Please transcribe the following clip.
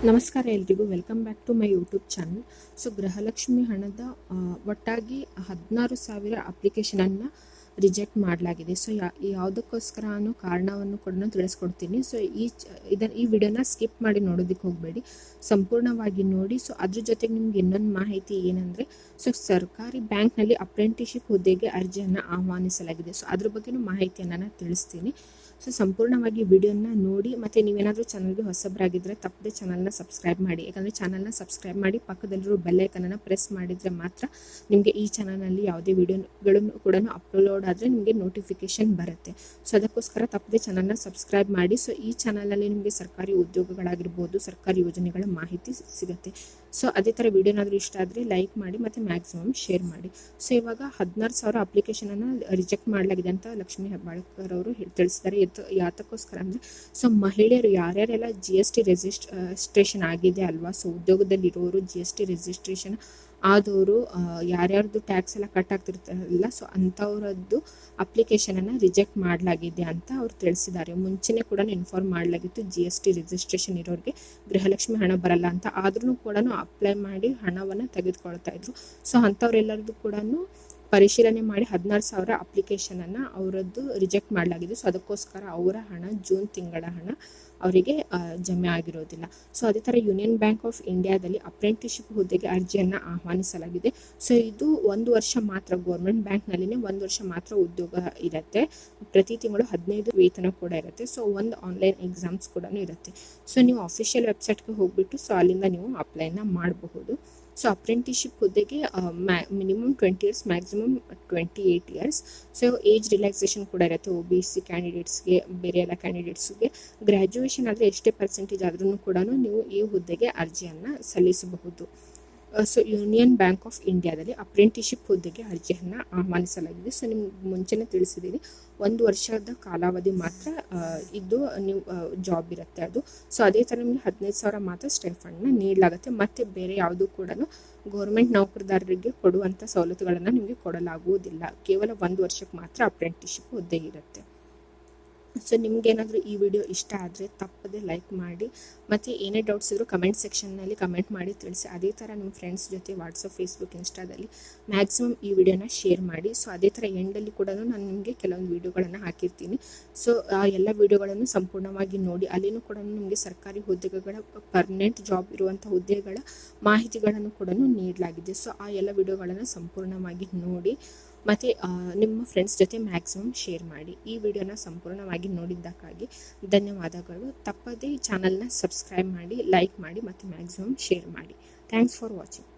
ನಮಸ್ಕಾರ ಎಲ್ರಿಗೂ welcome back to my YouTube channel. So Gruhalakshmi ಹಣದ ಒಟ್ಟಾಗಿ 16,000 ಅಪ್ಲಿಕೇಶನನ್ನು ರಿಜೆಕ್ಟ್ ಮಾಡಲಾಗಿದೆ. ಸೊ ಯಾವುದಕ್ಕೋಸ್ಕರ ಅನ್ನೋ ಕಾರಣವನ್ನು ಕೂಡ ತಿಳಿಸ್ಕೊಡ್ತೀನಿ. ಸೊ ಈ ವಿಡಿಯೋನ ಸ್ಕಿಪ್ ಮಾಡಿ ನೋಡೋದಕ್ಕೆ ಹೋಗಬೇಡಿ, ಸಂಪೂರ್ಣವಾಗಿ ನೋಡಿ. ಸೊ ಅದ್ರ ಜೊತೆಗೆ ನಿಮ್ಗೆ ಇನ್ನೊಂದು ಮಾಹಿತಿ ಏನಂದರೆ, ಸೊ ಸರ್ಕಾರಿ ಬ್ಯಾಂಕ್ನಲ್ಲಿ ಅಪ್ರೆಂಟಿಸ್ಶಿಪ್ ಹುದ್ದೆಗೆ ಅರ್ಜಿಯನ್ನು ಆಹ್ವಾನಿಸಲಾಗಿದೆ. ಸೊ ಅದ್ರ ಬಗ್ಗೆನೂ ಮಾಹಿತಿಯನ್ನು ನಾನು ತಿಳಿಸ್ತೀನಿ. ಸೊ ಸಂಪೂರ್ಣವಾಗಿ ವಿಡಿಯೋನ ನೋಡಿ. ಮತ್ತು ನೀವೇನಾದರೂ ಚಾನಲ್ಗೆ ಹೊಸಬರಾಗಿದ್ದರೆ ತಪ್ಪದೆ ಚಾನಲ್ನ ಸಬ್ಸ್ಕ್ರೈಬ್ ಮಾಡಿ. ಯಾಕಂದರೆ ಚಾನಲ್ನ ಸಬ್ಸ್ಕ್ರೈಬ್ ಮಾಡಿ ಪಕ್ಕದಲ್ಲಿರೋ ಬೆಲ್ಲೈಕನನ್ನು ಪ್ರೆಸ್ ಮಾಡಿದರೆ ಮಾತ್ರ ನಿಮಗೆ ಈ ಚಾನಲ್ನಲ್ಲಿ ಯಾವುದೇ ವಿಡಿಯೋಗಳನ್ನು ಕೂಡ ಅಪ್ಲೋಡ್ ಆದರೆ ನಿಮಗೆ ನೋಟಿಫಿಕೇಶನ್ ಬರುತ್ತೆ. ಸೊ ಅದಕ್ಕೋಸ್ಕರ ತಪ್ಪದೆ ಚಾನಲ್ನ ಸಬ್ಸ್ಕ್ರೈಬ್ ಮಾಡಿ. ಸೊ ಈ ಚಾನಲಲ್ಲಿ ನಿಮಗೆ ಸರ್ಕಾರಿ ಉದ್ಯೋಗಗಳಾಗಿರ್ಬೋದು, ಸರ್ಕಾರಿ ಯೋಜನೆಗಳ ಮಾಹಿತಿ ಸಿಗುತ್ತೆ. ಸೊ ಅದೇ ಥರ ವಿಡಿಯೋನಾದರೂ ಇಷ್ಟ ಆದರೆ ಲೈಕ್ ಮಾಡಿ ಮತ್ತು ಮ್ಯಾಕ್ಸಿಮಮ್ ಶೇರ್ ಮಾಡಿ. ಸೊ ಇವಾಗ 16,000 ಅಪ್ಲಿಕೇಶನನ್ನು ರಿಜೆಕ್ಟ್ ಮಾಡಲಾಗಿದೆ ಅಂತ ಲಕ್ಷ್ಮೀ ಹೆಬ್ಬಾಳ್ಕರ್ ಅವರು ತಿಳಿಸಿದ್ದಾರೆ. ಯಾತಕ್ಕೋಸ್ಕರ ಅಂದರೆ, ಸೊ ಮಹಿಳೆಯರು ಯಾರ್ಯಾರೆಲ್ಲ GST ರಿಜಿಸ್ಟ್ರೇಷನ್ ಆಗಿದೆ ಅಲ್ವಾ, ಸೊ ಉದ್ಯೋಗದಲ್ಲಿರೋರು GST ರಿಜಿಸ್ಟ್ರೇಷನ್ ಆದವರು, ಯಾರ್ಯಾರ್ದು ಟ್ಯಾಕ್ಸ್ ಎಲ್ಲ ಕಟ್ ಆಗ್ತಿರ್ತಾರಲ್ಲ, ಸೊ ಅಂಥವ್ರದ್ದು ಅಪ್ಲಿಕೇಶನನ್ನು ರಿಜೆಕ್ಟ್ ಮಾಡಲಾಗಿದೆ ಅಂತ ಅವ್ರು ತಿಳಿಸಿದ್ದಾರೆ. ಮುಂಚೆನೇ ಕೂಡ ಇನ್ಫಾರ್ಮ್ ಮಾಡಲಾಗಿತ್ತು GST ರಿಜಿಸ್ಟ್ರೇಷನ್ ಇರೋರಿಗೆ ಗೃಹಲಕ್ಷ್ಮಿ ಹಣ ಬರಲ್ಲ ಅಂತ. ಆದ್ರೂ ಕೂಡ ಅಪ್ಲೈ ಮಾಡಿ ಹಣವನ್ನು ತೆಗೆದುಕೊಳ್ತಾ ಇದ್ರು. ಸೊ ಅಂಥವ್ರೆಲ್ಲರದ್ದು ಕೂಡ ಪರಿಶೀಲನೆ ಮಾಡಿ 16,000 ಅಪ್ಲಿಕೇಶನನ್ನು ಅವರದ್ದು ರಿಜೆಕ್ಟ್ ಮಾಡಲಾಗಿದೆ. ಸೊ ಅದಕ್ಕೋಸ್ಕರ ಅವರ ಹಣ, ಜೂನ್ ತಿಂಗಳ ಹಣ ಅವರಿಗೆ ಜಮೆ ಆಗಿರೋದಿಲ್ಲ. ಸೊ ಅದೇ ಥರ ಯೂನಿಯನ್ ಬ್ಯಾಂಕ್ ಆಫ್ ಇಂಡಿಯಾದಲ್ಲಿ ಅಪ್ರೆಂಟಿಸ್ಶಿಪ್ ಹುದ್ದೆಗೆ ಅರ್ಜಿಯನ್ನು ಆಹ್ವಾನಿಸಲಾಗಿದೆ. ಸೊ ಇದು 1 ವರ್ಷ ಮಾತ್ರ, ಗೌರ್ಮೆಂಟ್ ಬ್ಯಾಂಕ್ನಲ್ಲಿನೇ 1 ವರ್ಷ ಮಾತ್ರ ಉದ್ಯೋಗ ಇರುತ್ತೆ. ಪ್ರತಿ ತಿಂಗಳು 15 ವೇತನ ಕೂಡ ಇರುತ್ತೆ. ಸೊ ಒಂದು ಆನ್ಲೈನ್ ಎಕ್ಸಾಮ್ಸ್ ಕೂಡ ಇರುತ್ತೆ. ಸೊ ನೀವು ಅಫಿಷಿಯಲ್ ವೆಬ್ಸೈಟ್ಗೆ ಹೋಗ್ಬಿಟ್ಟು ಸೊ ಅಲ್ಲಿಂದ ನೀವು ಅಪ್ಲೈನ ಮಾಡಬಹುದು. ಸೊ ಅಪ್ರೆಂಟಿಸ್ಶಿಪ್ ಹುದ್ದೆಗೆ minimum 20 years, maximum 28 years. So age relaxation ಕೂಡ ಇರುತ್ತೆ. OBC ಕ್ಯಾಂಡಿಡೇಟ್ಸ್ಗೆ, ಬೇರೆ ಎಲ್ಲ ಕ್ಯಾಂಡಿಡೇಟ್ಸ್ಗೆ ಗ್ರ್ಯಾಜುಯೇಷನ್ ಆದರೆ ಎಷ್ಟೇ ಪರ್ಸೆಂಟೇಜ್ ಆದ್ರೂ ಕೂಡ ನೀವು ಈ ಹುದ್ದೆಗೆ ಅರ್ಜಿಯನ್ನು ಸಲ್ಲಿಸಬಹುದು. ಸೊ ಯೂನಿಯನ್ ಬ್ಯಾಂಕ್ ಆಫ್ ಇಂಡಿಯಾದಲ್ಲಿ ಅಪ್ರೆಂಟಿಸ್ಶಿಪ್ ಹುದ್ದೆಗೆ ಅರ್ಜಿಯನ್ನು ಆಹ್ವಾನಿಸಲಾಗಿದೆ. ಸೊ ನಿಮ್ಗೆ ಮುಂಚೆನೇ ತಿಳಿಸಿದ್ದೀನಿ, 1 ವರ್ಷದ ಕಾಲಾವಧಿ ಮಾತ್ರ ಇದ್ದು ನೀವು ಜಾಬ್ ಇರುತ್ತೆ ಅದು. ಸೊ ಅದೇ ಥರ ನಿಮಗೆ 15,000 ಮಾತ್ರ ಸ್ಟೈಫಂಡ್ನ ನೀಡಲಾಗುತ್ತೆ. ಮತ್ತು ಬೇರೆ ಯಾವುದೂ ಕೂಡ ಗೌರ್ಮೆಂಟ್ ನೌಕರದಾರರಿಗೆ ಕೊಡುವಂಥ ಸವಲತ್ತುಗಳನ್ನು ನಿಮಗೆ ಕೊಡಲಾಗುವುದಿಲ್ಲ. ಕೇವಲ 1 ವರ್ಷಕ್ಕೆ ಮಾತ್ರ ಅಪ್ರೆಂಟಿಸ್ಶಿಪ್ ಹುದ್ದೆ ಇರುತ್ತೆ. ಸೊ ನಿಮಗೇನಾದರೂ ಈ ವಿಡಿಯೋ ಇಷ್ಟ ಆದರೆ ತಪ್ಪದೆ ಲೈಕ್ ಮಾಡಿ. ಮತ್ತು ಏನೇ ಡೌಟ್ಸ್ ಇದ್ದರೂ ಕಮೆಂಟ್ ಸೆಕ್ಷನ್ನಲ್ಲಿ ಕಮೆಂಟ್ ಮಾಡಿ ತಿಳಿಸಿ. ಅದೇ ಥರ ನಿಮ್ಮ ಫ್ರೆಂಡ್ಸ್ ಜೊತೆ ವಾಟ್ಸಪ್, ಫೇಸ್ಬುಕ್, ಇನ್ಸ್ಟಾದಲ್ಲಿ ಮ್ಯಾಕ್ಸಿಮಮ್ ಈ ವಿಡಿಯೋನ ಶೇರ್ ಮಾಡಿ. ಸೊ ಅದೇ ಥರ ಎಂಡಲ್ಲಿ ಕೂಡ ನಾನು ನಿಮಗೆ ಕೆಲವೊಂದು ವಿಡಿಯೋಗಳನ್ನು ಹಾಕಿರ್ತೀನಿ. ಸೊ ಆ ಎಲ್ಲ ವಿಡಿಯೋಗಳನ್ನು ಸಂಪೂರ್ಣವಾಗಿ ನೋಡಿ. ಅಲ್ಲಿನೂ ಕೂಡ ನಿಮಗೆ ಸರ್ಕಾರಿ ಹುದ್ದೆಗಳ, ಪರ್ಮನೆಂಟ್ ಜಾಬ್ ಇರುವಂಥ ಹುದ್ದೆಗಳ ಮಾಹಿತಿಗಳನ್ನು ಕೂಡ ನೀಡಲಾಗಿದೆ. ಸೊ ಆ ಎಲ್ಲ ವಿಡಿಯೋಗಳನ್ನು ಸಂಪೂರ್ಣವಾಗಿ ನೋಡಿ. ಮತ್ತು ನಿಮ್ಮ ಫ್ರೆಂಡ್ಸ್ ಜೊತೆ ಮ್ಯಾಕ್ಸಿಮಮ್ ಶೇರ್ ಮಾಡಿ. ಈ ವಿಡಿಯೋನ ಸಂಪೂರ್ಣವಾಗಿ ನೋಡಿದ್ದಕ್ಕಾಗಿ ಧನ್ಯವಾದಗಳು. ತಪ್ಪದೇ ಚಾನಲ್ನ ಸಬ್ಸ್ಕ್ರೈಬ್ ಮಾಡಿ, ಲೈಕ್ ಮಾಡಿ ಮತ್ತು ಮ್ಯಾಕ್ಸಿಮಮ್ ಶೇರ್ ಮಾಡಿ. Thanks for watching.